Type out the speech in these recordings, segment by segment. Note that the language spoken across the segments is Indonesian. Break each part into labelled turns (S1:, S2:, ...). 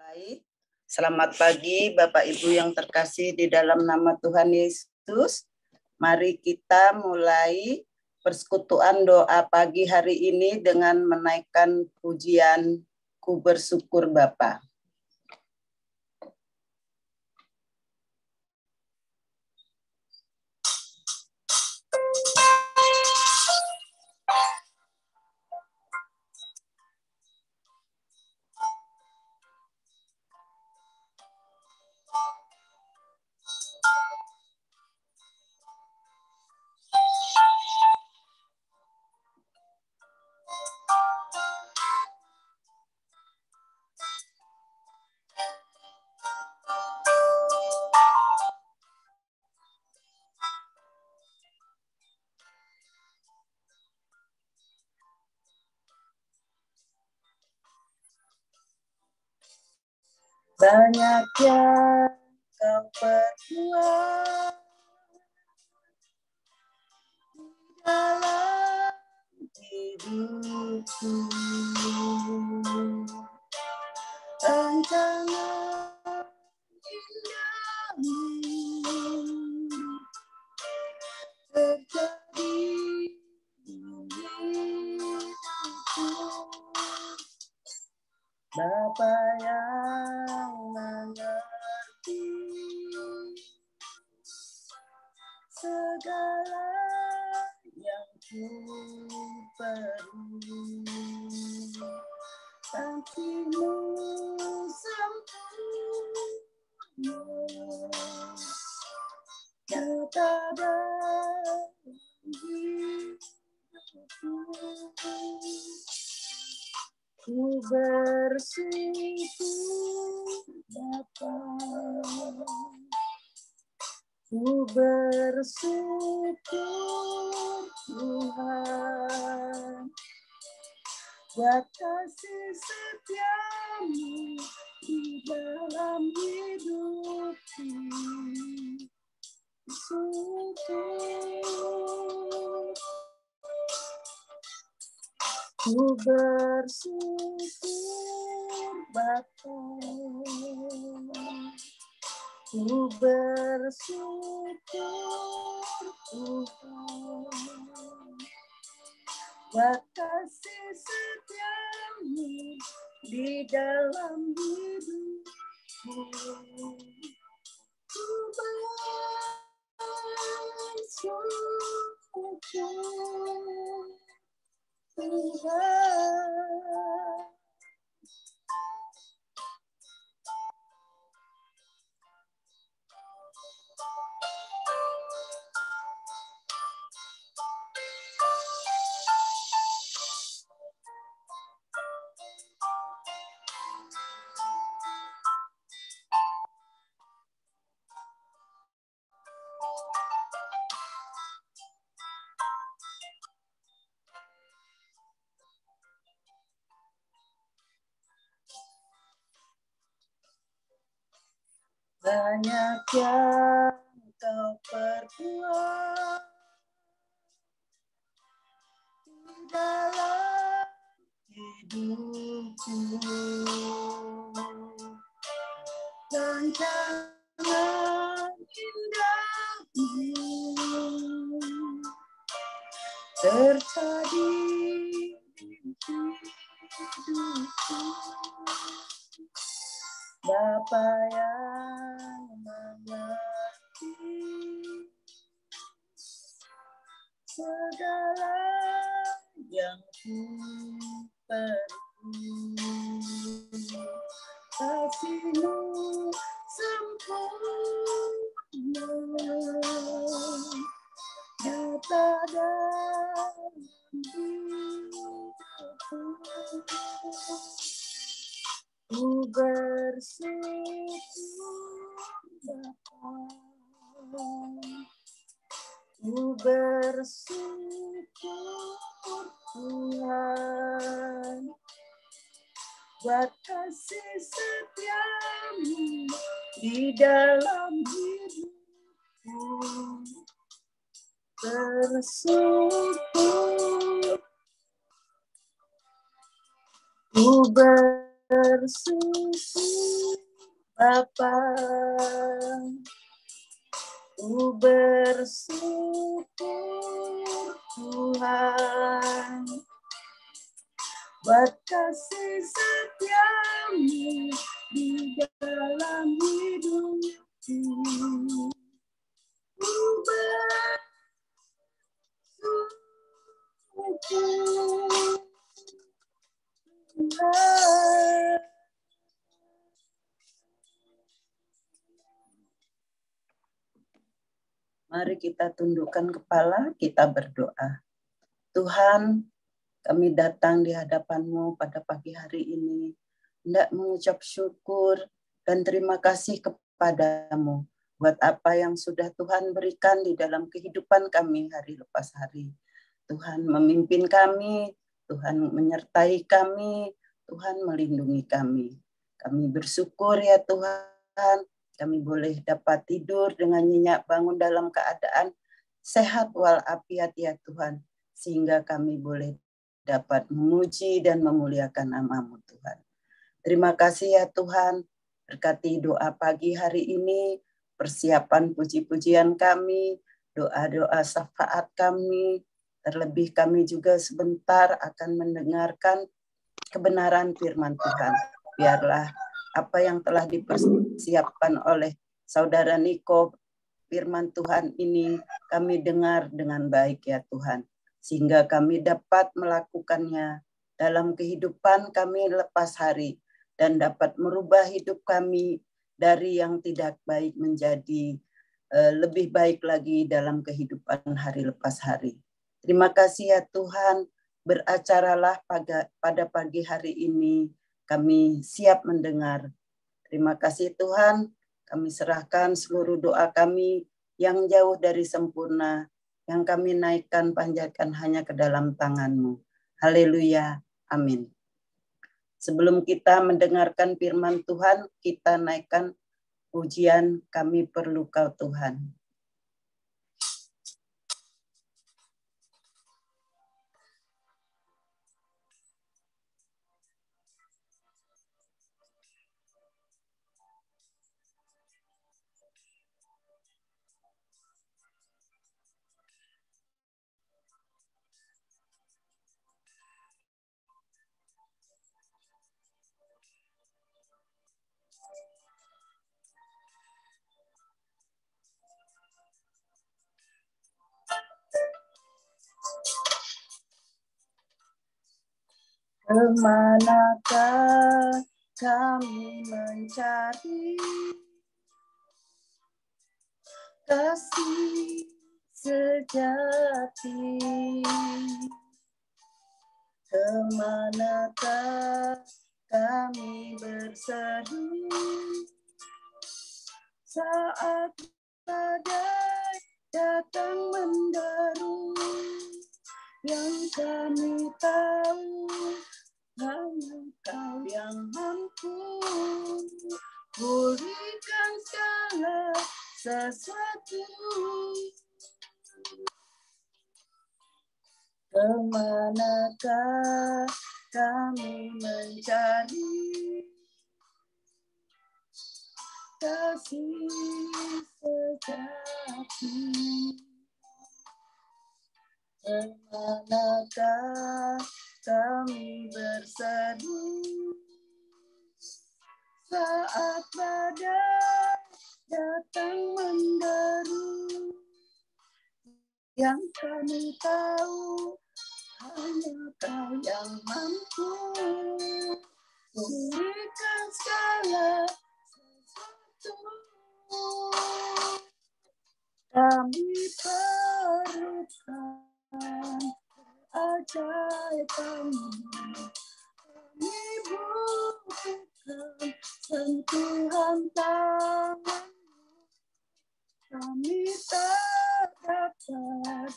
S1: Baik, selamat pagi Bapak Ibu yang terkasih di dalam nama Tuhan Yesus. Mari kita mulai persekutuan doa pagi hari ini dengan menaikkan pujian Ku Bersyukur Bapa. Banyak yang Kau perbuat di dalam hidupku, rancangan indahmu terjadi di hidupku. Bapa yang mengerti segala yang ku perlu, kasih-Mu sempurna nyata dalam hidupku. Ku bersyukur Bapa, ku bersyukur Tuhan, buat kasih setia-Mu di dalam hidupku. Syukur, ku bersyukur Bapa, ku bersyukur Tuhan, buat kasih setia-Mu di dalam hidupku. Ku bersyukur Tuhan. Banyak yang Kau perbuat di dalam hidupku, rancangan indahmu terjadi di hidupku. Bapa yang mengerti segala yang ku perlu, kasih-Mu sempurna nyata dalam hidupku. Ku bersyukur Bapa, ku bersyukur Tuhan, buat kasih setia-Mu di dalam hidupku. Bersyukur, ku bersyukur Bapa, ku bersyukur Tuhan buat kasih setiamu di dalam hidupku. Ku bersyukur Tuhan. Mari kita tundukkan kepala, kita berdoa. Tuhan, kami datang di hadapan-Mu pada pagi hari ini, hendak mengucap syukur dan terima kasih kepadamu buat apa yang sudah Tuhan berikan di dalam kehidupan kami hari lepas hari. Tuhan memimpin kami, Tuhan menyertai kami, Tuhan melindungi kami. Kami bersyukur ya Tuhan, kami boleh dapat tidur dengan nyenyak, bangun dalam keadaan sehat walafiat ya Tuhan, sehingga kami boleh dapat memuji dan memuliakan nama-Mu Tuhan. Terima kasih ya Tuhan, berkati doa pagi hari ini, persiapan puji-pujian kami, doa-doa syafaat kami, terlebih kami juga sebentar akan mendengarkan kebenaran firman Tuhan. Biarlah apa yang telah dipersiapkan oleh Saudara Niko, firman Tuhan ini kami dengar dengan baik ya Tuhan, sehingga kami dapat melakukannya dalam kehidupan kami lepas hari dan dapat merubah hidup kami dari yang tidak baik menjadi lebih baik lagi dalam kehidupan hari lepas hari. Terima kasih ya Tuhan, beracaralah pada pagi hari ini, kami siap mendengar. Terima kasih Tuhan, kami serahkan seluruh doa kami yang jauh dari sempurna, yang kami naikkan panjatkan hanya ke dalam tangan-Mu. Haleluya, amin. Sebelum kita mendengarkan firman Tuhan, kita naikkan pujian Kami Perlu Kau Tuhan. Kemanakah kami mencari kasih sejati? Kemanakah kami berseru saat badai datang menderu? Yang kami tahu hanya Kau yang mampu pulihkan segala sesuatu. Kemanakah kami mencari kasih sejati? Kemanakah kami berseru saat badai datang menderu? Yang kami tahu hanya Kau yang mampu pulihkan segala sesuatu. Kami perlukan ajaib-Mu, kami butuhkan sentuhan tangan-Mu. Kami tak dapat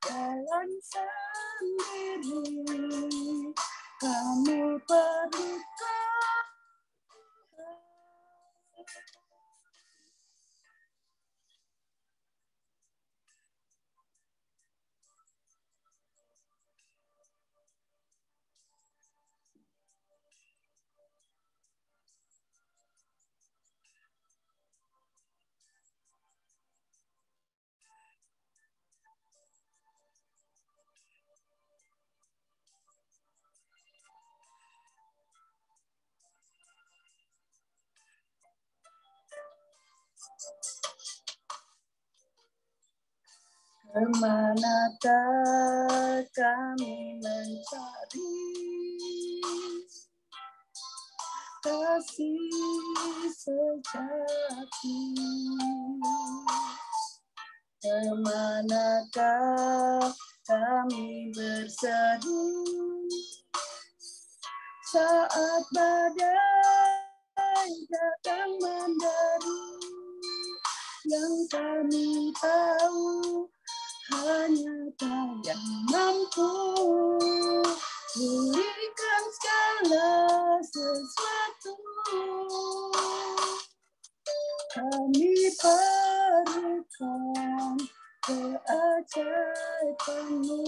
S1: jalan sendiri, kami perlukan Tuhan. Kemanakah kami mencari kasih sejati? Kemanakah kami berseru saat badai datang menderu? Yang kami tahu hanya Kau yang mampu pulihkan segala sesuatu. Kami perlukan keajaiban-Mu.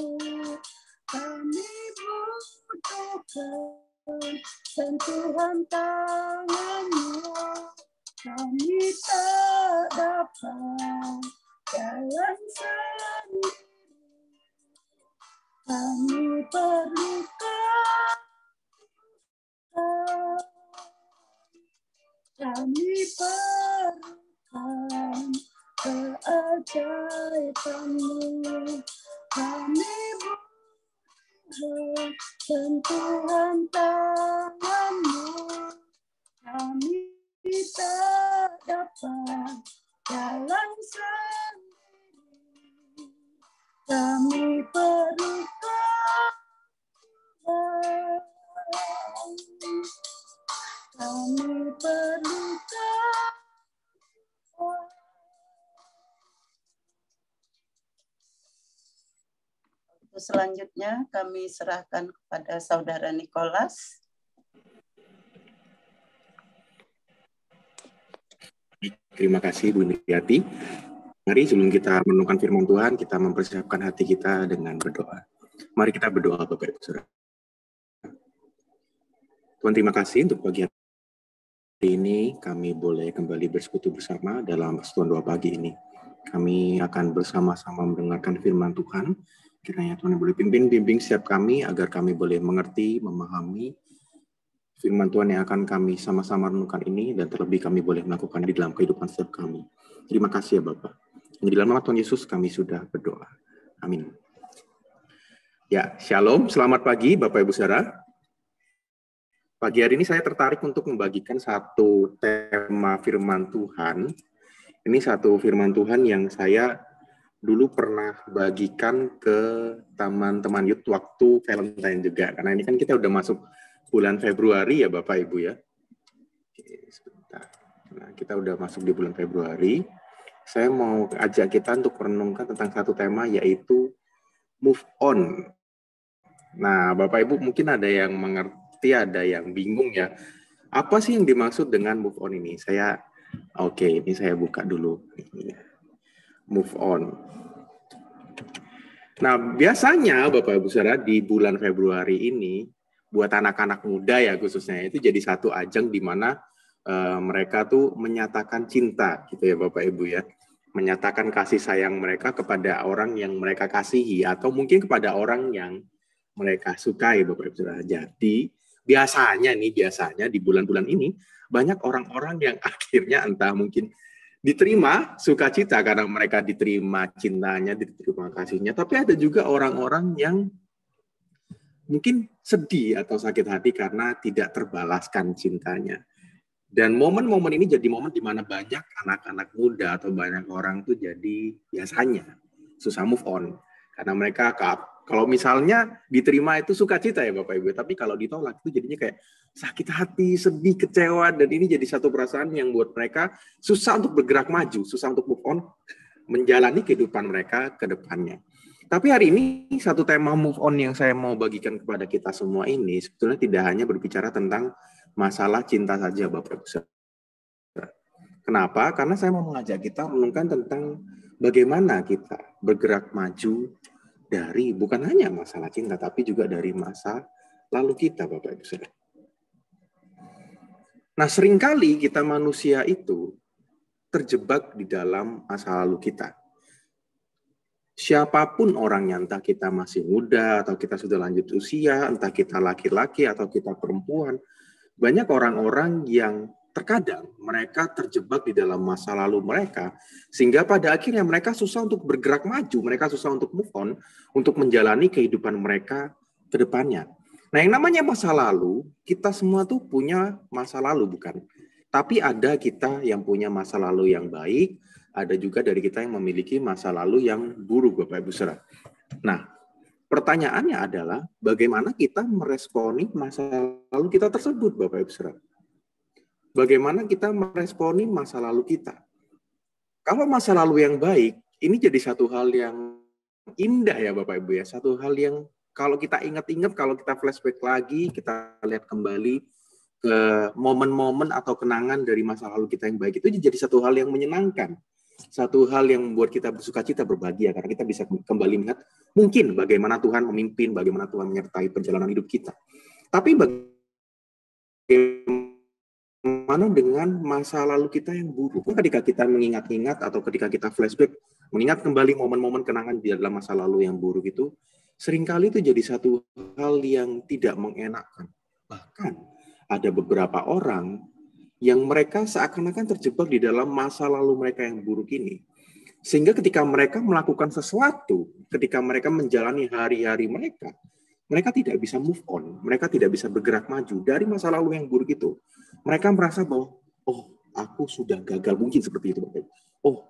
S1: Kami butuhkan sentuhan tangan-Mu. Kami tak dapat jalan sendiri. Kami perlukan Tuhan. Kami perlukan keajaiban-Mu. Kami butuh sentuhan tangan-Mu. Kami tak dapat jalan sendiri. Kami perlukan Tuhan. Kami perlukan Tuhan. Untuk selanjutnya kami serahkan kepada Saudara Nikolas.
S2: Terima kasih Bu Niyati. Mari sebelum kita merenungkan firman Tuhan, kita mempersiapkan hati kita dengan berdoa. Mari kita berdoa Bapak Ibu Saudara. Tuhan, terima kasih untuk pagi hari ini kami boleh kembali bersekutu bersama dalam persekutuan doa pagi ini. Kami akan bersama-sama mendengarkan firman Tuhan. Kiranya Tuhan boleh bimbing setiap kami agar kami boleh mengerti, memahami firman Tuhan yang akan kami sama-sama renungkan ini, dan terlebih kami boleh melakukan di dalam kehidupan setiap kami. Terima kasih ya Bapak. Di dalam nama Tuhan Yesus kami sudah berdoa. Amin. Ya, shalom, selamat pagi Bapak Ibu Saudara. Pagi hari ini saya tertarik untuk membagikan satu tema firman Tuhan. Ini satu firman Tuhan yang saya dulu pernah bagikan ke teman-teman youth waktu Valentine juga. Karena ini kan kita udah masuk bulan Februari ya Bapak Ibu ya. Oke, sebentar. Nah, kita udah masuk di bulan Februari. Saya mau ajak kita untuk merenungkan tentang satu tema, yaitu move on. Nah, Bapak Ibu mungkin ada yang mengerti, ada yang bingung ya. Apa sih yang dimaksud dengan move on ini? Ini saya buka dulu. Move on. Nah, biasanya Bapak Ibu Saudara di bulan Februari ini, buat anak-anak muda ya khususnya, itu jadi satu ajang di mana mereka tuh menyatakan cinta gitu ya Bapak Ibu ya. Menyatakan kasih sayang mereka kepada orang yang mereka kasihi atau mungkin kepada orang yang mereka sukai Bapak Ibu Saudara. Jadi biasanya di bulan-bulan ini banyak orang-orang yang akhirnya entah mungkin diterima sukacita karena mereka diterima cintanya, diterima kasihnya, tapi ada juga orang-orang yang mungkin sedih atau sakit hati karena tidak terbalaskan cintanya. Dan momen-momen ini jadi momen di mana banyak anak-anak muda atau banyak orang tuh jadi biasanya susah move on. Karena mereka kalau misalnya diterima itu sukacita ya Bapak Ibu, tapi kalau ditolak itu jadinya kayak sakit hati, sedih, kecewa, dan ini jadi satu perasaan yang buat mereka susah untuk bergerak maju, susah untuk move on, menjalani kehidupan mereka ke depannya. Tapi hari ini satu tema move on yang saya mau bagikan kepada kita semua ini sebetulnya tidak hanya berbicara tentang masalah cinta saja Bapak Ibu. Kenapa? Karena saya mau mengajak kita merenungkan tentang bagaimana kita bergerak maju dari bukan hanya masalah cinta tapi juga dari masa lalu kita Bapak Ibu. Nah, seringkali kita manusia itu terjebak di dalam masa lalu kita. Siapapun orangnya, entah kita masih muda atau kita sudah lanjut usia, entah kita laki-laki atau kita perempuan, banyak orang-orang yang terkadang mereka terjebak di dalam masa lalu mereka, sehingga pada akhirnya mereka susah untuk bergerak maju, mereka susah untuk move on, untuk menjalani kehidupan mereka ke depannya. Nah, yang namanya masa lalu, kita semua tuh punya masa lalu, bukan? Tapi ada kita yang punya masa lalu yang baik, ada juga dari kita yang memiliki masa lalu yang buruk, Bapak Ibu Saudara. Nah, pertanyaannya adalah bagaimana kita meresponi masa lalu kita tersebut, Bapak Ibu Saudara? Bagaimana kita meresponi masa lalu kita? Kalau masa lalu yang baik, ini jadi satu hal yang indah ya Bapak Ibu ya. Satu hal yang kalau kita ingat-ingat, kalau kita flashback lagi, kita lihat kembali ke momen-momen atau kenangan dari masa lalu kita yang baik, itu jadi satu hal yang menyenangkan. Satu hal yang membuat kita bersuka cita, berbahagia, karena kita bisa kembali melihat mungkin bagaimana Tuhan memimpin, bagaimana Tuhan menyertai perjalanan hidup kita. Tapi bagaimana dengan masa lalu kita yang buruk? Ketika kita mengingat-ingat atau ketika kita flashback, mengingat kembali momen-momen kenangan di dalam masa lalu yang buruk itu, seringkali itu jadi satu hal yang tidak mengenakan. Bahkan ada beberapa orang yang mereka seakan-akan terjebak di dalam masa lalu mereka yang buruk ini. Sehingga ketika mereka melakukan sesuatu, ketika mereka menjalani hari-hari mereka tidak bisa move on, mereka tidak bisa bergerak maju dari masa lalu yang buruk itu. Mereka merasa bahwa, oh, aku sudah gagal, mungkin seperti itu. Oh,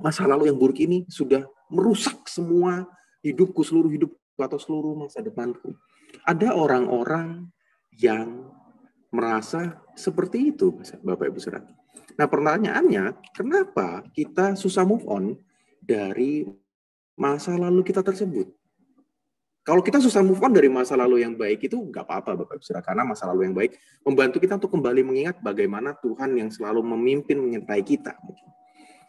S2: masa lalu yang buruk ini sudah merusak semua hidupku, seluruh hidupku, atau seluruh masa depanku. Ada orang-orang yang merasa seperti itu, Bapak Ibu Saudara. Nah, pertanyaannya, kenapa kita susah move on dari masa lalu kita tersebut? Kalau kita susah move on dari masa lalu yang baik itu nggak apa-apa Bapak Ibu Saudara, karena masa lalu yang baik membantu kita untuk kembali mengingat bagaimana Tuhan yang selalu memimpin menyertai kita.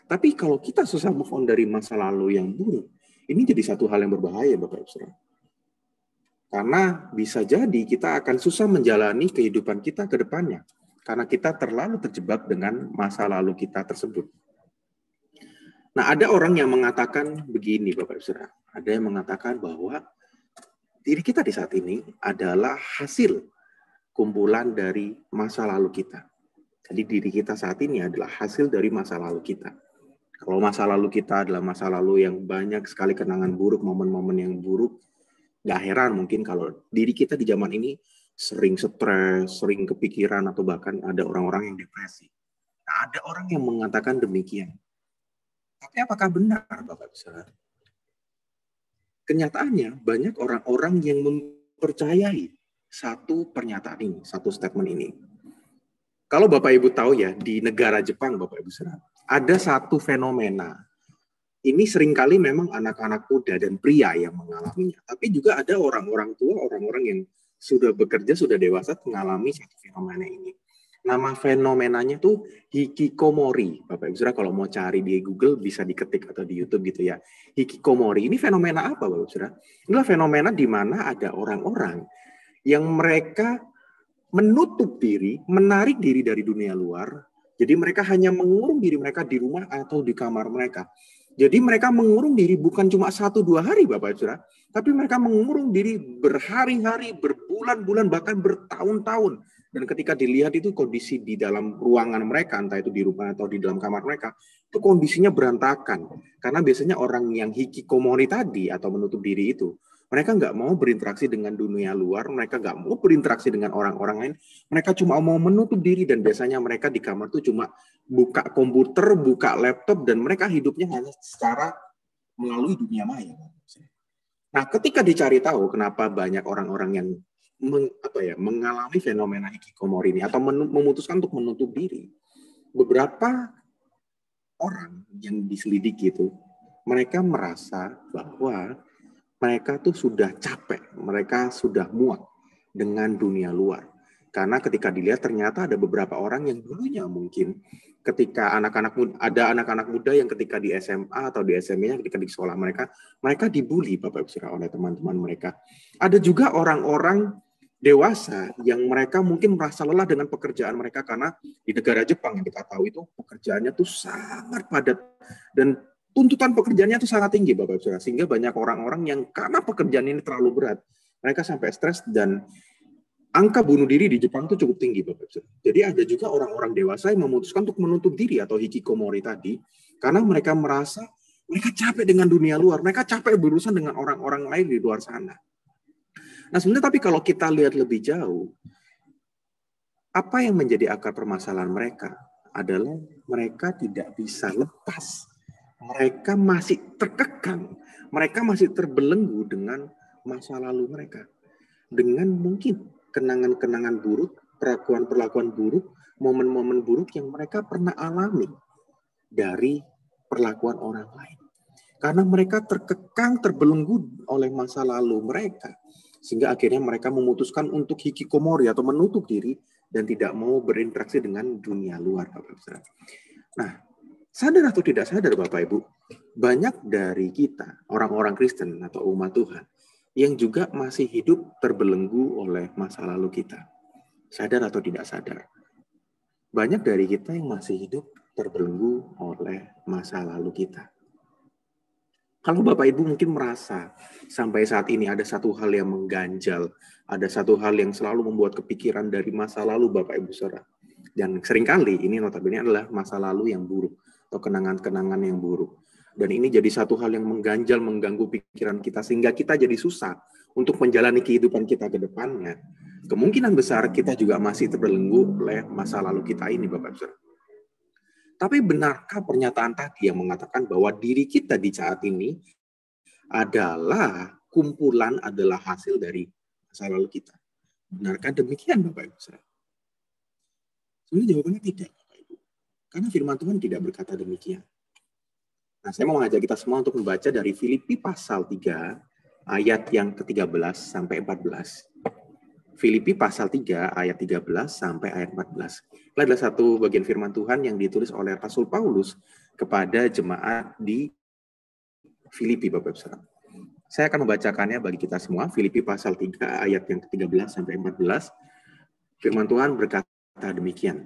S2: Tapi kalau kita susah move on dari masa lalu yang buruk, ini jadi satu hal yang berbahaya Bapak Ibu Saudara. Karena bisa jadi kita akan susah menjalani kehidupan kita ke depannya, karena kita terlalu terjebak dengan masa lalu kita tersebut. Nah, ada orang yang mengatakan begini Bapak Ibu Saudara, ada yang mengatakan bahwa diri kita di saat ini adalah hasil kumpulan dari masa lalu kita. Jadi diri kita saat ini adalah hasil dari masa lalu kita. Kalau masa lalu kita adalah masa lalu yang banyak sekali kenangan buruk, momen-momen yang buruk, nggak heran mungkin kalau diri kita di zaman ini sering stres, sering kepikiran, atau bahkan ada orang-orang yang depresi. Nah, ada orang yang mengatakan demikian. Tapi apakah benar, Bapak Saudara? Kenyataannya banyak orang-orang yang mempercayai satu pernyataan ini, satu statement ini. Kalau Bapak Ibu tahu ya, di negara Jepang, Bapak Ibu Saudara, ada satu fenomena. Ini seringkali memang anak-anak muda dan pria yang mengalaminya. Tapi juga ada orang-orang tua, orang-orang yang sudah bekerja, sudah dewasa mengalami satu fenomena ini. Nama fenomenanya tuh hikikomori. Bapak Ibu Saudara kalau mau cari di Google bisa diketik atau di YouTube gitu ya. Hikikomori. Ini fenomena apa Bapak Ibu Saudara? Inilah fenomena di mana ada orang-orang yang mereka menutup diri, menarik diri dari dunia luar. Jadi mereka hanya mengurung diri mereka di rumah atau di kamar mereka. Jadi mereka mengurung diri bukan cuma 1-2 hari Bapak Ibu Saudara, tapi mereka mengurung diri berhari-hari, berbulan-bulan, bahkan bertahun-tahun. Dan ketika dilihat itu kondisi di dalam ruangan mereka, entah itu di rumah atau di dalam kamar mereka, itu kondisinya berantakan. Karena biasanya orang yang hikikomori tadi atau menutup diri itu, mereka nggak mau berinteraksi dengan dunia luar, mereka nggak mau berinteraksi dengan orang-orang lain, mereka cuma mau menutup diri dan biasanya mereka di kamar tuh cuma buka komputer, buka laptop, dan mereka hidupnya hanya secara melalui dunia maya. Nah, ketika dicari tahu kenapa banyak orang-orang yang mengalami fenomena hikikomori ini atau memutuskan untuk menutup diri, beberapa orang yang diselidiki itu mereka merasa bahwa mereka tuh sudah capek, mereka sudah muak dengan dunia luar. Karena ketika dilihat ternyata ada beberapa orang yang dulunya mungkin ketika ada anak-anak muda yang ketika di SMA atau di SMA-nya ketika di sekolah mereka dibully Bapak Ibu Saudara oleh teman-teman mereka. Ada juga orang-orang dewasa yang mereka mungkin merasa lelah dengan pekerjaan mereka karena di negara Jepang yang kita tahu itu pekerjaannya tuh sangat padat dan tuntutan pekerjaannya itu sangat tinggi Bapak Ibu Saudara, sehingga banyak orang-orang yang karena pekerjaan ini terlalu berat, mereka sampai stres dan angka bunuh diri di Jepang itu cukup tinggi, Bapak Ibu. Jadi ada juga orang-orang dewasa yang memutuskan untuk menutup diri atau hikikomori tadi, karena mereka merasa mereka capek dengan dunia luar, mereka capek berurusan dengan orang-orang lain di luar sana. Nah sebenarnya tapi kalau kita lihat lebih jauh, apa yang menjadi akar permasalahan mereka adalah mereka tidak bisa lepas. Mereka masih terkekang, mereka masih terbelenggu dengan masa lalu mereka. Dengan mungkin kenangan-kenangan buruk, perlakuan-perlakuan buruk, momen-momen buruk yang mereka pernah alami dari perlakuan orang lain. Karena mereka terkekang, terbelenggu oleh masa lalu mereka. Sehingga akhirnya mereka memutuskan untuk hikikomori atau menutup diri dan tidak mau berinteraksi dengan dunia luar, Bapak Ibu. Nah, sadar atau tidak sadar Bapak Ibu, banyak dari kita, orang-orang Kristen atau umat Tuhan, yang juga masih hidup terbelenggu oleh masa lalu kita. Sadar atau tidak sadar. Banyak dari kita yang masih hidup terbelenggu oleh masa lalu kita. Kalau Bapak Ibu mungkin merasa sampai saat ini ada satu hal yang mengganjal, ada satu hal yang selalu membuat kepikiran dari masa lalu Bapak Ibu Saudara. Dan seringkali ini notabene adalah masa lalu yang buruk atau kenangan-kenangan yang buruk. Dan ini jadi satu hal yang mengganjal, mengganggu pikiran kita sehingga kita jadi susah untuk menjalani kehidupan kita ke depannya. Kemungkinan besar kita juga masih terbelenggu oleh masa lalu kita ini Bapak Ibu Saudara. Tapi benarkah pernyataan tadi yang mengatakan bahwa diri kita di saat ini adalah kumpulan, adalah hasil dari masa lalu kita? Benarkah demikian Bapak Ibu? Sebenarnya jawabannya tidak Bapak Ibu. Karena firman Tuhan tidak berkata demikian. Nah, saya mau mengajak kita semua untuk membaca dari Filipi pasal 3 ayat yang ke-13 sampai 14. Filipi pasal 3 ayat 13 sampai ayat 14. Ini adalah satu bagian firman Tuhan yang ditulis oleh Rasul Paulus kepada jemaat di Filipi, Bapak Ibu. Saya akan membacakannya bagi kita semua. Filipi pasal 3 ayat yang ke-13 sampai 14. Firman Tuhan berkata demikian.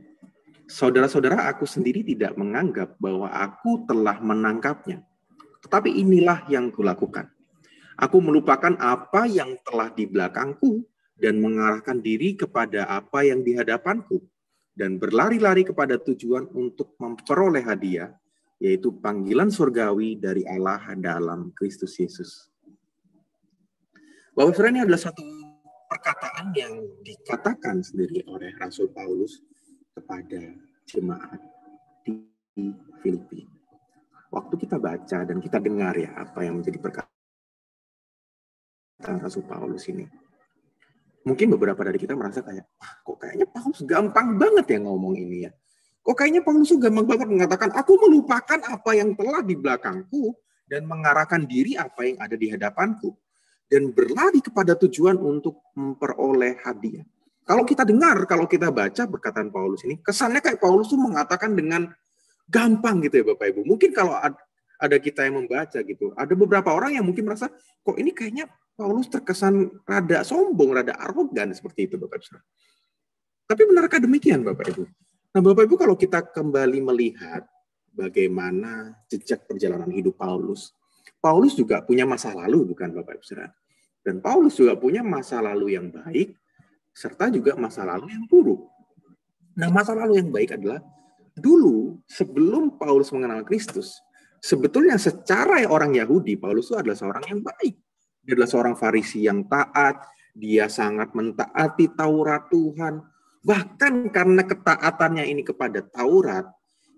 S2: Saudara-saudara, aku sendiri tidak menganggap bahwa aku telah menangkapnya. Tetapi inilah yang kulakukan. Aku melupakan apa yang telah di belakangku dan mengarahkan diri kepada apa yang di hadapanku, dan berlari-lari kepada tujuan untuk memperoleh hadiah, yaitu panggilan surgawi dari Allah dalam Kristus Yesus. Bapak Saudara, ini adalah satu perkataan yang dikatakan sendiri oleh Rasul Paulus kepada jemaat di Filipi. Waktu kita baca dan kita dengar ya apa yang menjadi perkataan Rasul Paulus ini, mungkin beberapa dari kita merasa kayak, kok kayaknya Paulus gampang banget ya ngomong ini ya. Kok kayaknya Paulus gampang banget mengatakan, aku melupakan apa yang telah di belakangku dan mengarahkan diri apa yang ada di hadapanku. Dan berlari kepada tujuan untuk memperoleh hadiah. Kalau kita dengar, kalau kita baca perkataan Paulus ini, kesannya kayak Paulus tuh mengatakan dengan gampang gitu ya Bapak Ibu. Mungkin kalau ada kita yang membaca gitu, ada beberapa orang yang mungkin merasa, kok ini kayaknya Paulus terkesan rada sombong, rada arogan seperti itu Bapak Ibu. Tapi benarkah demikian Bapak Ibu? Nah Bapak Ibu, kalau kita kembali melihat bagaimana jejak perjalanan hidup Paulus, Paulus juga punya masa lalu bukan Bapak Ibu Saudara? Dan Paulus juga punya masa lalu yang baik, serta juga masa lalu yang buruk. Nah masa lalu yang baik adalah, dulu sebelum Paulus mengenal Kristus, sebetulnya secara orang Yahudi, Paulus itu adalah seorang yang baik. Dia adalah seorang Farisi yang taat, dia sangat mentaati Taurat Tuhan. Bahkan karena ketaatannya ini kepada Taurat,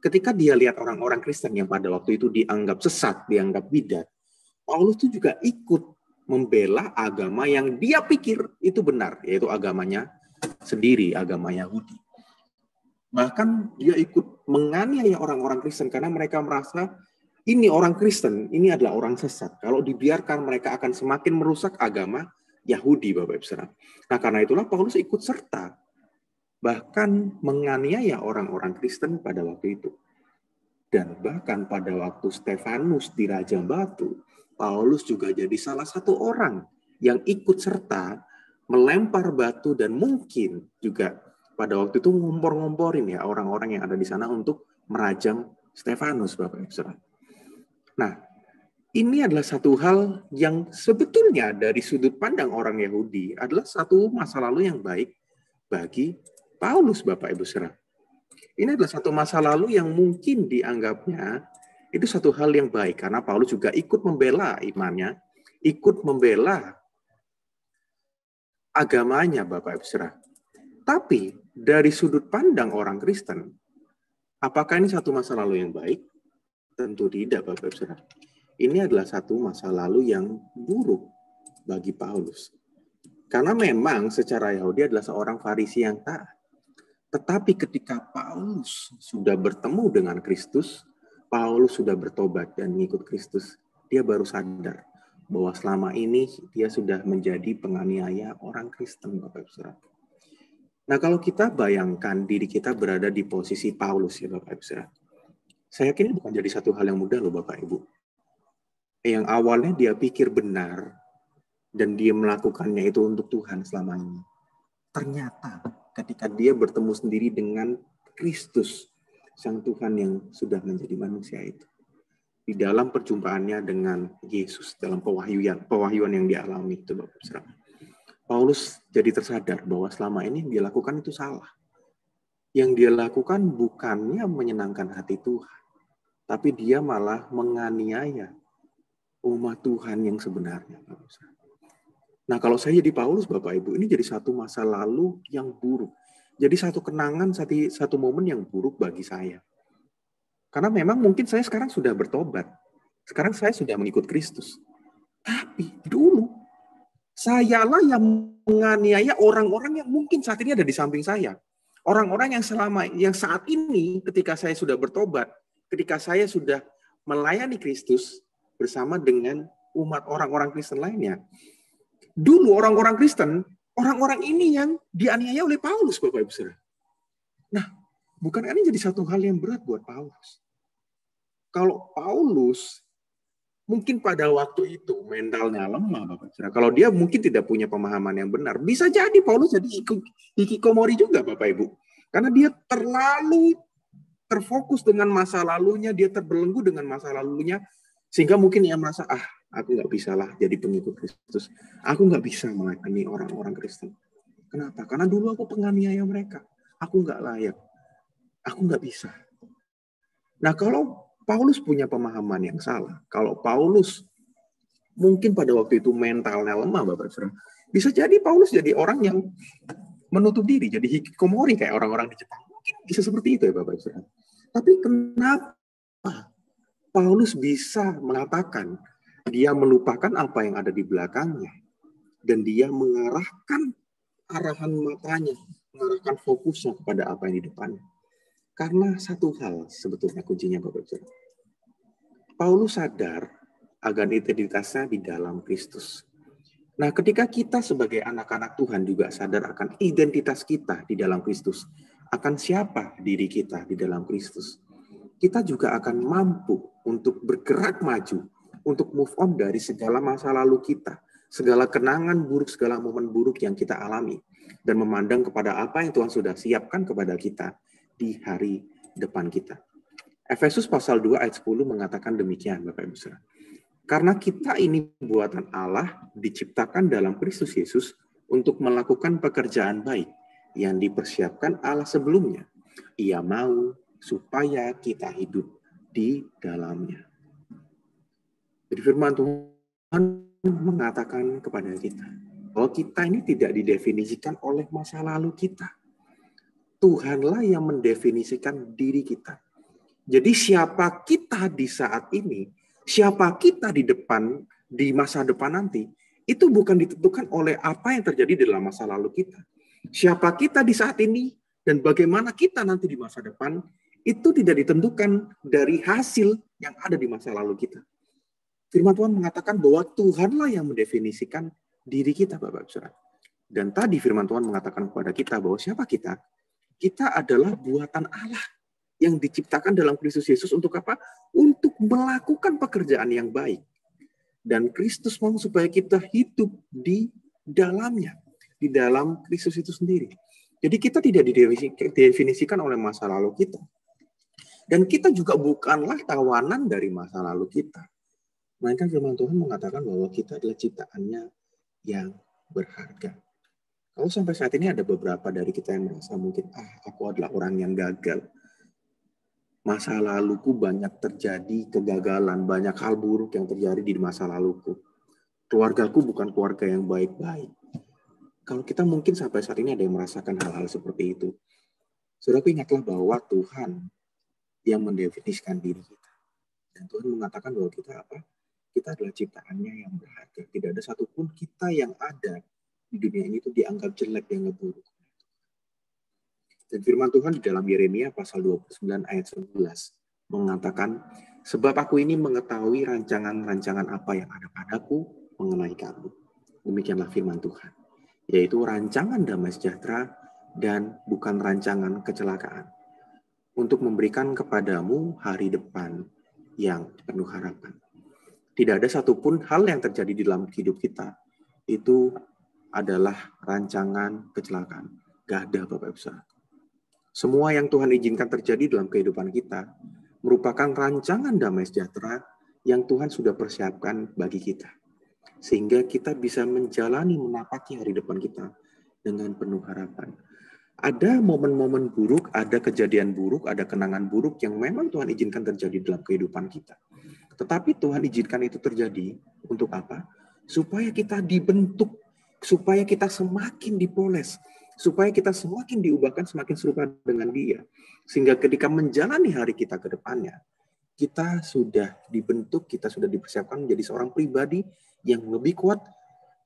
S2: ketika dia lihat orang-orang Kristen yang pada waktu itu dianggap sesat, dianggap bidat, Paulus itu juga ikut membela agama yang dia pikir itu benar, yaitu agamanya sendiri, agama Yahudi. Bahkan dia ikut menganiaya orang-orang Kristen karena mereka merasa ini orang Kristen, ini adalah orang sesat. Kalau dibiarkan mereka akan semakin merusak agama Yahudi, Bapak Ibu Saudara. Nah, karena itulah Paulus ikut serta bahkan menganiaya orang-orang Kristen pada waktu itu. Dan bahkan pada waktu Stefanus dirajam batu, Paulus juga jadi salah satu orang yang ikut serta melempar batu dan mungkin juga pada waktu itu ngompor-ngomporin ya orang-orang yang ada di sana untuk merajam Stefanus, Bapak Ibu Saudara. Nah, ini adalah satu hal yang sebetulnya dari sudut pandang orang Yahudi adalah satu masa lalu yang baik bagi Paulus, Bapak Ibu Saudara. Ini adalah satu masa lalu yang mungkin dianggapnya itu satu hal yang baik karena Paulus juga ikut membela imannya, ikut membela agamanya, Bapak Ibu Saudara. Tapi dari sudut pandang orang Kristen, apakah ini satu masa lalu yang baik? Tentu tidak, Bapak Ibu Saudara. Ini adalah satu masa lalu yang buruk bagi Paulus. Karena memang secara Yahudi adalah seorang Farisi yang taat. Tetapi ketika Paulus sudah bertemu dengan Kristus, Paulus sudah bertobat dan mengikut Kristus, dia baru sadar bahwa selama ini dia sudah menjadi penganiaya orang Kristen, Bapak Ibu Saudara. Nah, kalau kita bayangkan diri kita berada di posisi Paulus ya Bapak Ibu Saudara, saya yakin ini bukan jadi satu hal yang mudah loh Bapak Ibu. Yang awalnya dia pikir benar dan dia melakukannya itu untuk Tuhan selama ini. Ternyata ketika dia bertemu sendiri dengan Kristus, Sang Tuhan yang sudah menjadi manusia itu. Di dalam perjumpaannya dengan Yesus, dalam pewahyuan yang dialami itu Bapak Saudara. Paulus jadi tersadar bahwa selama ini yang dia lakukan itu salah. Yang dia lakukan bukannya menyenangkan hati Tuhan, tapi dia malah menganiaya umat Tuhan yang sebenarnya. Nah, kalau saya jadi Paulus, Bapak Ibu, ini jadi satu masa lalu yang buruk. Jadi satu kenangan, satu momen yang buruk bagi saya. Karena memang mungkin saya sekarang sudah bertobat. Sekarang saya sudah mengikut Kristus. Tapi dulu, sayalah yang menganiaya orang-orang yang mungkin saat ini ada di samping saya. Orang-orang yang saat ini ketika saya sudah bertobat, ketika saya sudah melayani Kristus, bersama dengan umat orang-orang Kristen lainnya. Dulu orang-orang Kristen, orang-orang ini yang dianiaya oleh Paulus, Bapak Ibu Saudara. Nah, bukan ini jadi satu hal yang berat buat Paulus. Kalau Paulus mungkin pada waktu itu mentalnya lemah, Bapak Saudara. Kalau dia mungkin tidak punya pemahaman yang benar, bisa jadi Paulus jadi hikikomori juga, Bapak Ibu. Karena dia terlalu terfokus dengan masa lalunya, dia terbelenggu dengan masa lalunya, sehingga mungkin ia merasa, aku nggak bisa lah jadi pengikut Kristus. Aku nggak bisa melayani orang-orang Kristen. Kenapa? Karena dulu aku penganiaya mereka. Aku nggak layak. Aku nggak bisa. Nah, kalau Paulus punya pemahaman yang salah, kalau Paulus mungkin pada waktu itu mentalnya lemah, Bapak Saudara, bisa jadi Paulus jadi orang yang menutup diri, jadi hikikomori kayak orang-orang di Jepang. Mungkin bisa seperti itu ya Bapak Saudara. Tapi kenapa Paulus bisa mengatakan dia melupakan apa yang ada di belakangnya dan dia mengarahkan arahan matanya, mengarahkan fokusnya kepada apa yang di depannya. Karena satu hal sebetulnya kuncinya Bapak Saudara. Paulus sadar akan identitasnya di dalam Kristus. Nah, ketika kita sebagai anak-anak Tuhan juga sadar akan identitas kita di dalam Kristus, akan siapa diri kita di dalam Kristus, kita juga akan mampu untuk bergerak maju, untuk move on dari segala masa lalu kita, segala kenangan buruk, segala momen buruk yang kita alami, dan memandang kepada apa yang Tuhan sudah siapkan kepada kita di hari depan kita. Efesus pasal 2 ayat 10 mengatakan demikian, Bapak Ibu Saudara. Karena kita ini buatan Allah, diciptakan dalam Kristus Yesus untuk melakukan pekerjaan baik yang dipersiapkan Allah sebelumnya. Ia mau supaya kita hidup di dalamnya. Jadi firman Tuhan mengatakan kepada kita bahwa kita ini tidak didefinisikan oleh masa lalu kita. Tuhanlah yang mendefinisikan diri kita. Jadi siapa kita di saat ini, siapa kita di depan, di masa depan nanti, itu bukan ditentukan oleh apa yang terjadi dalam masa lalu kita. Siapa kita di saat ini dan bagaimana kita nanti di masa depan, itu tidak ditentukan dari hasil yang ada di masa lalu kita. Firman Tuhan mengatakan bahwa Tuhanlah yang mendefinisikan diri kita, Bapak Saudara. Dan tadi firman Tuhan mengatakan kepada kita bahwa siapa kita? Kita adalah buatan Allah yang diciptakan dalam Kristus Yesus untuk apa? Untuk melakukan pekerjaan yang baik. Dan Kristus mau supaya kita hidup di dalamnya, di dalam Kristus itu sendiri. Jadi kita tidak didefinisikan oleh masa lalu kita. Dan kita juga bukanlah tawanan dari masa lalu kita. Melainkan firman Tuhan mengatakan bahwa kita adalah ciptaannya yang berharga. Kalau sampai saat ini ada beberapa dari kita yang merasa mungkin, aku adalah orang yang gagal. Masa laluku banyak terjadi kegagalan, banyak hal buruk yang terjadi di masa laluku. Keluargaku bukan keluarga yang baik-baik. Kalau kita mungkin sampai saat ini ada yang merasakan hal-hal seperti itu, saudara, ingatlah bahwa Tuhan yang mendefinisikan diri kita. Dan Tuhan mengatakan bahwa kita apa? Kita adalah ciptaannya yang berharga. Tidak ada satupun kita yang ada di dunia ini itu dianggap jelek, dianggap buruk. Dan firman Tuhan di dalam Yeremia pasal 29 ayat 11 mengatakan, sebab aku ini mengetahui rancangan-rancangan apa yang ada padaku mengenai kamu. Demikianlah firman Tuhan. Yaitu rancangan damai sejahtera dan bukan rancangan kecelakaan. Untuk memberikan kepadamu hari depan yang penuh harapan. Tidak ada satupun hal yang terjadi di dalam hidup kita itu adalah rancangan kecelakaan. Gak ada, Bapak Ibu Saudara. Semua yang Tuhan izinkan terjadi dalam kehidupan kita merupakan rancangan damai sejahtera yang Tuhan sudah persiapkan bagi kita. Sehingga kita bisa menjalani, menapaki hari depan kita dengan penuh harapan. Ada momen-momen buruk, ada kejadian buruk, ada kenangan buruk yang memang Tuhan izinkan terjadi dalam kehidupan kita. Tetapi Tuhan izinkan itu terjadi untuk apa? Supaya kita dibentuk, supaya kita semakin dipoles, supaya kita semakin diubahkan, semakin serupa dengan Dia. Sehingga ketika menjalani hari kita ke depannya, kita sudah dibentuk, kita sudah dipersiapkan menjadi seorang pribadi yang lebih kuat,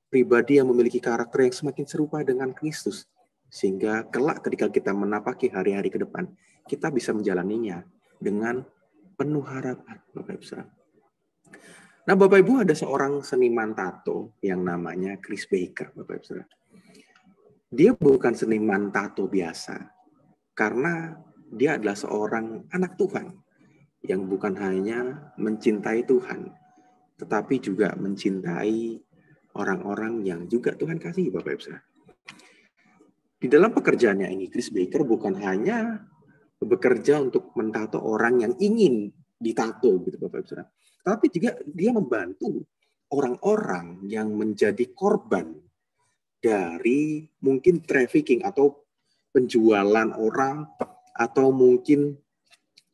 S2: pribadi yang memiliki karakter yang semakin serupa dengan Kristus. Sehingga kelak ketika kita menapaki hari-hari ke depan, kita bisa menjalaninya dengan penuh harapan, Bapak Ibu Saudara. Nah, Bapak Ibu, ada seorang seniman tato yang namanya Chris Baker, Bapak Ibu Saudara. Dia bukan seniman tato biasa, karena dia adalah seorang anak Tuhan yang bukan hanya mencintai Tuhan, tetapi juga mencintai orang-orang yang juga Tuhan kasih, Bapak Ibu Saudara. Di dalam pekerjaannya ini, Chris Baker bukan hanya bekerja untuk mentato orang yang ingin ditato, gitu Bapak Ibu Saudara, tapi juga dia membantu orang-orang yang menjadi korban dari mungkin trafficking atau penjualan orang, atau mungkin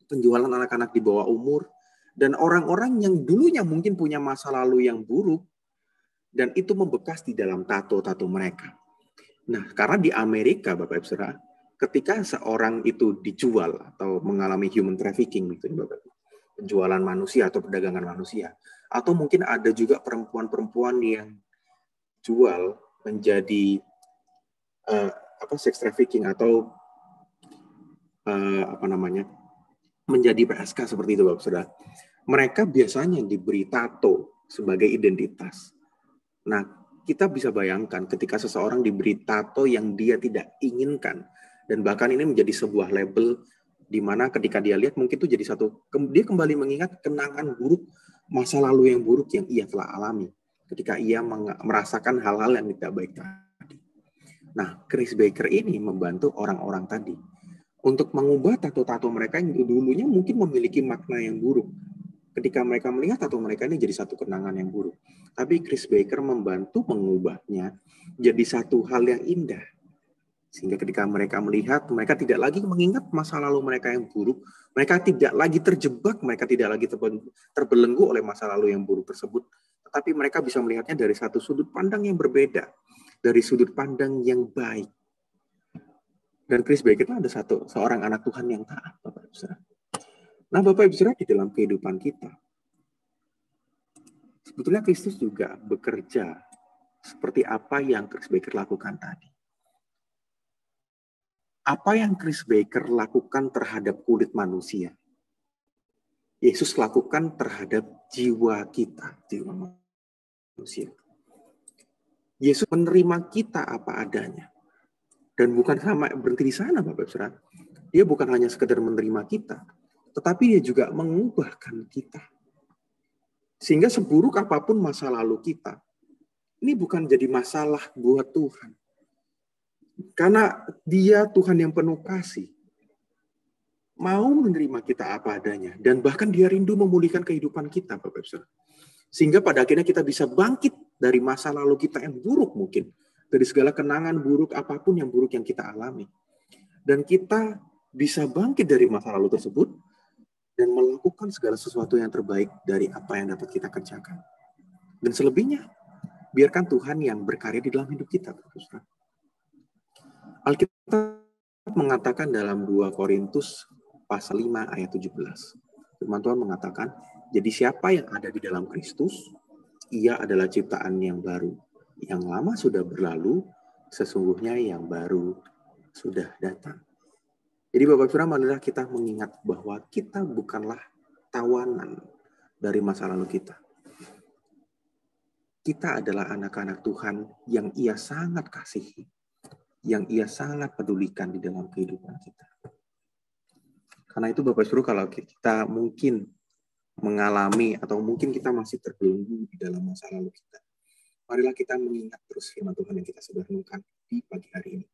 S2: penjualan anak-anak di bawah umur, dan orang-orang yang dulunya mungkin punya masa lalu yang buruk, dan itu membekas di dalam tato-tato mereka. Nah, karena di Amerika, Bapak Ibu Saudara, ketika seorang itu dijual atau mengalami human trafficking, gitu, Bapak Ibu, penjualan manusia atau perdagangan manusia, atau mungkin ada juga perempuan-perempuan yang jual menjadi sex trafficking atau menjadi PSK seperti itu, Bapak Saudara. Mereka biasanya diberi tato sebagai identitas. Nah, kita bisa bayangkan ketika seseorang diberi tato yang dia tidak inginkan, dan bahkan ini menjadi sebuah label di mana ketika dia lihat mungkin itu jadi dia kembali mengingat kenangan buruk, masa lalu yang buruk yang ia telah alami ketika ia merasakan hal-hal yang tidak baik tadi. Nah, Chris Baker ini membantu orang-orang tadi untuk mengubah tato-tato mereka yang dulunya mungkin memiliki makna yang buruk. Ketika mereka melihat tato mereka ini jadi satu kenangan yang buruk. Tapi Chris Baker membantu mengubahnya jadi satu hal yang indah. Sehingga ketika mereka melihat, mereka tidak lagi mengingat masa lalu mereka yang buruk. Mereka tidak lagi terjebak, mereka tidak lagi terbelenggu oleh masa lalu yang buruk tersebut. Tetapi mereka bisa melihatnya dari satu sudut pandang yang berbeda. Dari sudut pandang yang baik. Dan Chris Baker itu ada seorang anak Tuhan yang taat, Bapak Ibu Saudara. Nah, Bapak Ibu Saudara, di dalam kehidupan kita, sebetulnya Kristus juga bekerja seperti apa yang Chris Baker lakukan tadi. Apa yang Chris Baker lakukan terhadap kulit manusia, Yesus lakukan terhadap jiwa kita, jiwa manusia. Yesus menerima kita apa adanya. Dan bukan sama berhenti di sana, Bapak Ibu Saudara. Dia bukan hanya sekedar menerima kita, tetapi dia juga mengubahkan kita. Sehingga seburuk apapun masa lalu kita, ini bukan jadi masalah buat Tuhan. Karena Dia Tuhan yang penuh kasih, mau menerima kita apa adanya, dan bahkan Dia rindu memulihkan kehidupan kita, Bapak Ibu Saudara. Sehingga pada akhirnya kita bisa bangkit dari masa lalu kita yang buruk mungkin. Dari segala kenangan buruk apapun yang buruk yang kita alami. Dan kita bisa bangkit dari masa lalu tersebut dan melakukan segala sesuatu yang terbaik dari apa yang dapat kita kerjakan. Dan selebihnya, biarkan Tuhan yang berkarya di dalam hidup kita. Alkitab mengatakan dalam 2 Korintus pasal 5 ayat 17. Firman Tuhan mengatakan, jadi siapa yang ada di dalam Kristus, ia adalah ciptaan yang baru. Yang lama sudah berlalu, sesungguhnya yang baru sudah datang. Jadi Bapak Saudara, marilah kita mengingat bahwa kita bukanlah tawanan dari masa lalu kita. Kita adalah anak-anak Tuhan yang Ia sangat kasihi, yang Ia sangat pedulikan di dalam kehidupan kita. Karena itu Bapak Saudara, kalau kita mungkin mengalami atau mungkin kita masih terbelenggu di dalam masa lalu kita, marilah kita mengingat terus firman Tuhan yang kita sudah renungkan di pagi hari ini.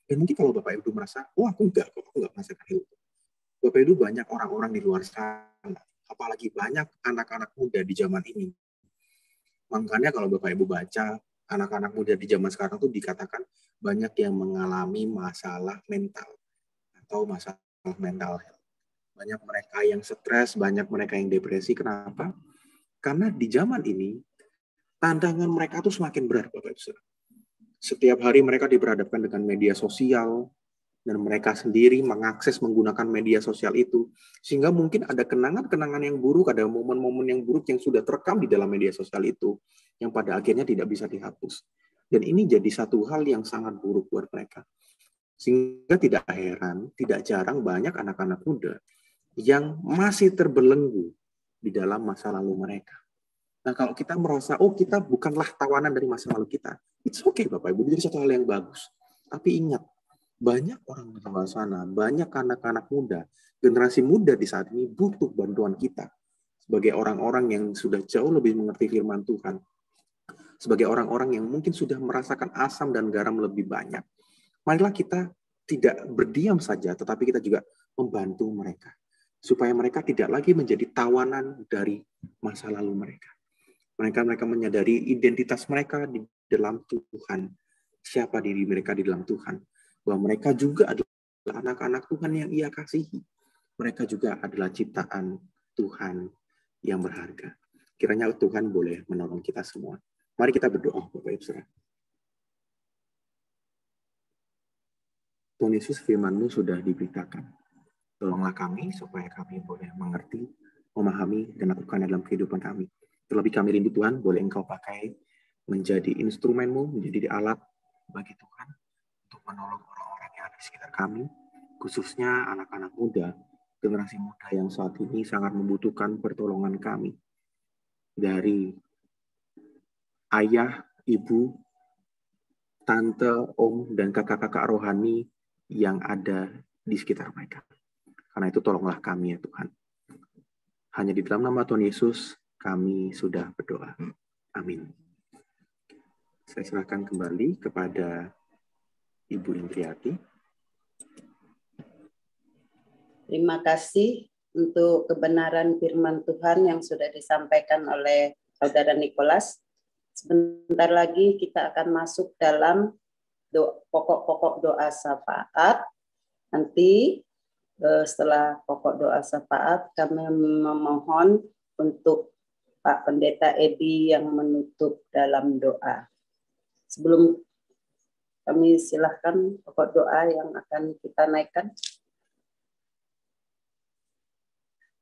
S2: Dan mungkin kalau Bapak Ibu merasa, aku enggak merasakan hal itu. Bapak Ibu, banyak orang-orang di luar sana, apalagi banyak anak-anak muda di zaman ini. Makanya kalau Bapak Ibu baca, anak-anak muda di zaman sekarang tuh dikatakan banyak yang mengalami masalah mental atau masalah mental health. Banyak mereka yang stres, banyak mereka yang depresi. Kenapa? Karena di zaman ini, tantangan mereka tuh semakin berat, Bapak Ibu. Setiap hari mereka diperhadapkan dengan media sosial, dan mereka sendiri mengakses menggunakan media sosial itu. Sehingga mungkin ada kenangan-kenangan yang buruk, ada momen-momen yang buruk yang sudah terekam di dalam media sosial itu, yang pada akhirnya tidak bisa dihapus. Dan ini jadi satu hal yang sangat buruk buat mereka. Sehingga tidak heran, tidak jarang banyak anak-anak muda yang masih terbelenggu di dalam masa lalu mereka. Nah, kalau kita merasa, kita bukanlah tawanan dari masa lalu kita, it's okay Bapak Ibu, jadi satu hal yang bagus. Tapi ingat, banyak orang di luar sana, banyak anak-anak muda, generasi muda di saat ini butuh bantuan kita. Sebagai orang-orang yang sudah jauh lebih mengerti firman Tuhan. Sebagai orang-orang yang mungkin sudah merasakan asam dan garam lebih banyak. Marilah kita tidak berdiam saja, tetapi kita juga membantu mereka. Supaya mereka tidak lagi menjadi tawanan dari masa lalu mereka. Mereka menyadari identitas mereka di dalam Tuhan. Siapa diri mereka di dalam Tuhan. Bahwa mereka juga adalah anak-anak Tuhan yang Ia kasihi. Mereka juga adalah ciptaan Tuhan yang berharga. Kiranya Tuhan boleh menolong kita semua. Mari kita berdoa, Bapak Ibu Saudara. Tuhan Yesus, firman-Mu sudah diberitakan. Tolonglah kami supaya kami boleh mengerti, memahami, dan lakukan dalam kehidupan kami. Terlebih kami rindu Tuhan, boleh Engkau pakai menjadi instrumen-Mu, menjadi alat bagi Tuhan untuk menolong orang-orang yang ada di sekitar kami, khususnya anak-anak muda, generasi muda yang saat ini sangat membutuhkan pertolongan kami dari ayah, ibu, tante, om, dan kakak-kakak rohani yang ada di sekitar mereka. Karena itu tolonglah kami ya Tuhan. Hanya di dalam nama Tuhan Yesus kami sudah berdoa. Amin. Saya serahkan kembali kepada Ibu Indriati.
S1: Terima kasih untuk kebenaran firman Tuhan yang sudah disampaikan oleh Saudara Nicholas. Sebentar lagi kita akan masuk dalam pokok-pokok doa syafaat. Nanti setelah pokok doa syafaat, kami memohon untuk Pak Pendeta Edi yang menutup dalam doa. Sebelum kami silahkan pokok doa yang akan kita naikkan.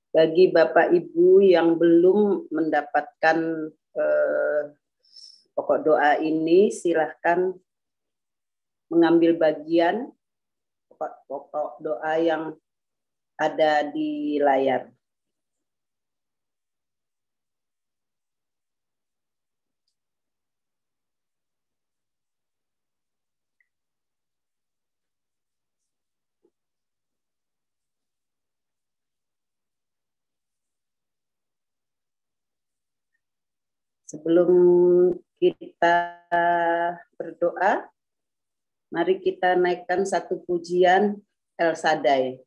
S1: Bagi Bapak Ibu yang belum mendapatkan pokok doa ini, silahkan mengambil bagian pokok doa yang ada di layar. Sebelum kita berdoa, mari kita naikkan satu pujian El Shaddai.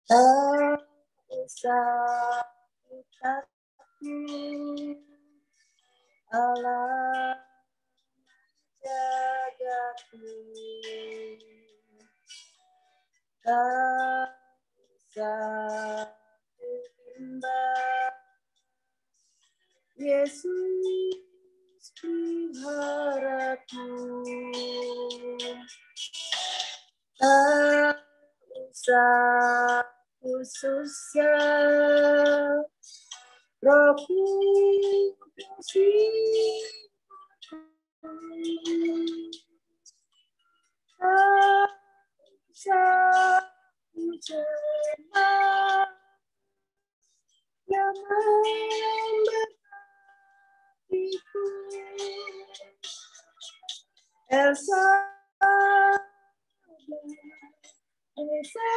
S1: Tak usah takut, Allah jagaku. Tak usah bimbang, Yesus peliharaku. Tak usah susah, Roh Kudus tak usah cemas, yang memberkatiku. Elsa, Elsa,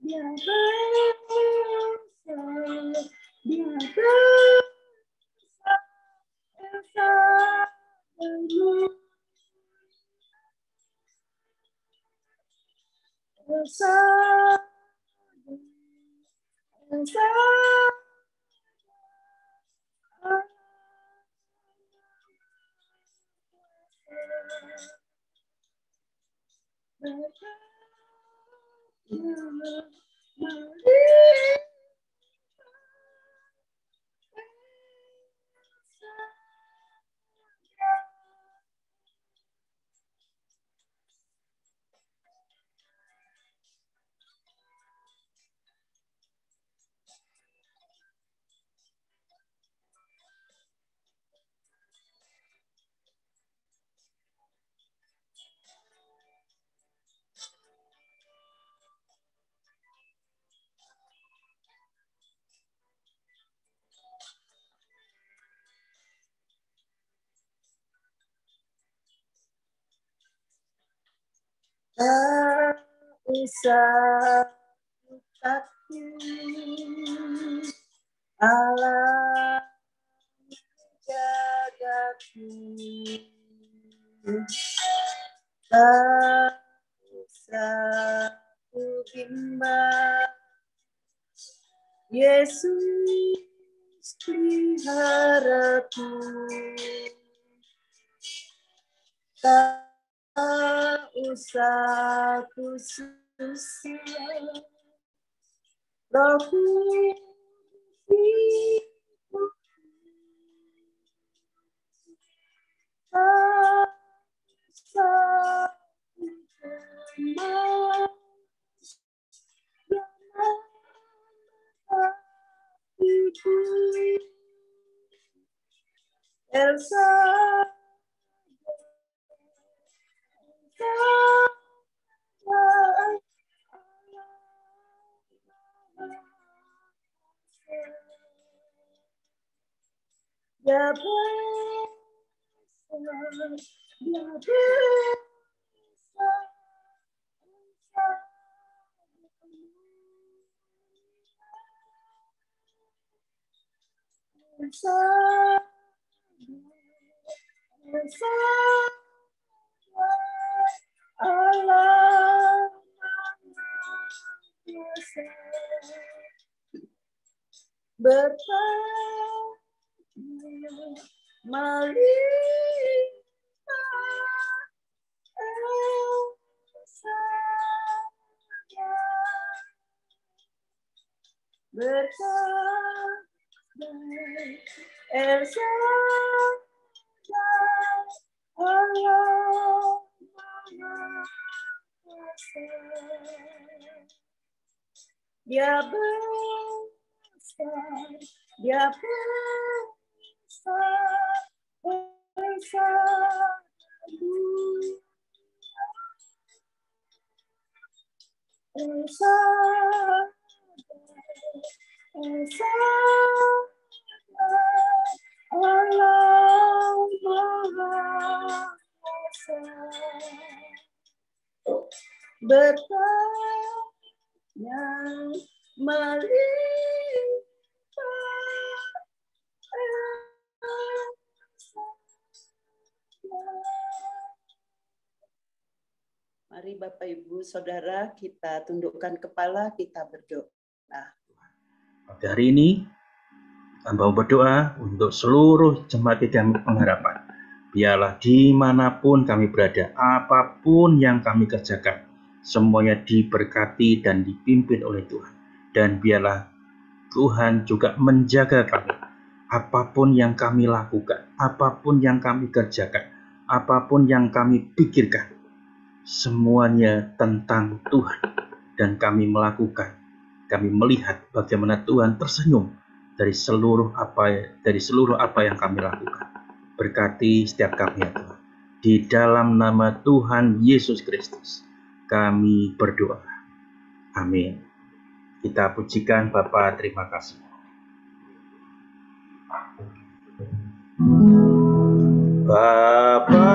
S1: dia bersa, dia bersa, Elsa, Elsa, Elsa, tak usah takut, Allah jagaku. Tak usah bimbang, Yesus peliharaku. Tak usah susah, Roh Kudus tak usah cemas, yang memberkatiku. Elsa, dia bersa, dia bersa, Elsa, Elsa, Allah kuasa berkat melimpah Elsa, berkat Elsa, Allah Maha Kuasa. Dia besar, dia besar, besar. Elsa, Elsa, Allah Maha Kuasa. Berkatnya melimpah Mari Bapak Ibu Saudara, kita tundukkan kepala, kita berdoa.
S3: Pada hari ini, hamba berdoa untuk seluruh jemaat Idam Pengharapan. Biarlah dimanapun kami berada, apapun yang kami kerjakan, semuanya diberkati dan dipimpin oleh Tuhan. Dan biarlah Tuhan juga menjaga kami. Apapun yang kami lakukan, apapun yang kami kerjakan, apapun yang kami pikirkan, semuanya tentang Tuhan. Dan kami melihat bagaimana Tuhan tersenyum dari seluruh apa yang kami lakukan. Berkati setiap kami ya Tuhan. Di dalam nama Tuhan Yesus Kristus kami berdoa. Amin. Kita pujikan Bapa, terima kasih. Bapa,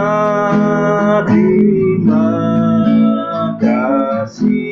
S3: terima kasih.